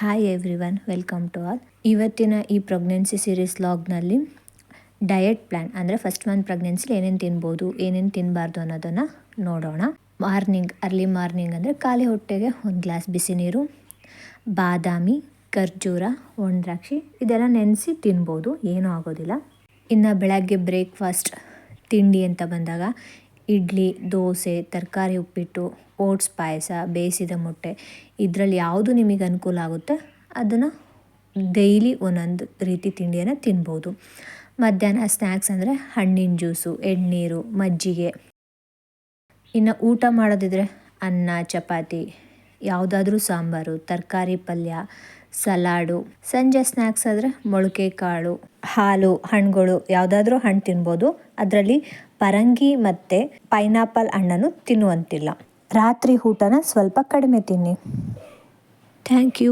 Hi everyone, welcome to all. ಇವತ್ತಿನ ಈ pregnancy series ಲಾಗ್ನಲ್ಲಿ ಡಯಟ್ ಪ್ಲ್ಯಾನ್ ಅಂದರೆ ಫಸ್ಟ್ ಮಂತ್ ಪ್ರೆಗ್ನೆನ್ಸಿಲಿ ಏನೇನು ತಿನ್ಬೋದು, ಏನೇನು ತಿನ್ನಬಾರ್ದು ಅನ್ನೋದನ್ನು ನೋಡೋಣ. ಅರ್ಲಿ ಮಾರ್ನಿಂಗ್ ಅಂದರೆ ಖಾಲಿ ಹೊಟ್ಟೆಗೆ 1 ಗ್ಲಾಸ್ ಬಿಸಿ ನೀರು, ಬಾದಾಮಿ, ಖರ್ಜೂರ, ಒಣದ್ರಾಕ್ಷಿ ಇದೆಲ್ಲ ನೆನೆಸಿ ತಿನ್ಬೋದು, ಏನೂ ಆಗೋದಿಲ್ಲ. ಇನ್ನು ಬೆಳಗ್ಗೆ ಬ್ರೇಕ್ಫಾಸ್ಟ್ ತಿಂಡಿ ಅಂತ ಬಂದಾಗ ಇಡ್ಲಿ, ದೋಸೆ, ತರಕಾರಿ ಉಪ್ಪಿಟ್ಟು, ಓಟ್ಸ್ ಪಾಯಸ, ಬೇಯಿಸಿದ ಮೊಟ್ಟೆ ಇದರಲ್ಲಿ ಯಾವುದು ನಿಮಗೆ ಅನುಕೂಲ ಆಗುತ್ತೆ ಅದನ್ನು ಡೈಲಿ ಒಂದೊಂದು ರೀತಿ ತಿಂಡಿಯನ್ನು ತಿನ್ಬೋದು. ಮಧ್ಯಾಹ್ನ ಸ್ನ್ಯಾಕ್ಸ್ ಅಂದರೆ ಹಣ್ಣಿನ ಜ್ಯೂಸು, ಎಳ್ನೀರು, ಮಜ್ಜಿಗೆ. ಇನ್ನು ಊಟ ಮಾಡೋದಿದ್ರೆ ಅನ್ನ, ಚಪಾತಿ, ಯಾವುದಾದ್ರೂ ಸಾಂಬಾರು, ತರಕಾರಿ ಪಲ್ಯ, ಸಲಾಡು. ಸಂಜೆ ಸ್ನ್ಯಾಕ್ಸ್ ಆದರೆ ಮೊಳಕೆ ಕಾಳು, ಹಾಲು, ಹಣ್ಣುಗಳು, ಯಾವುದಾದ್ರೂ ಹಣ್ಣು ತಿನ್ಬೋದು. ಅದರಲ್ಲಿ ಪರಂಗಿ ಮತ್ತು ಪೈನಾಪಲ್ ಹಣ್ಣನ್ನು ತಿನ್ನುವಂತಿಲ್ಲ. ರಾತ್ರಿ ಊಟನ ಸ್ವಲ್ಪ ಕಡಿಮೆ ತಿನ್ನಿ. Thank you.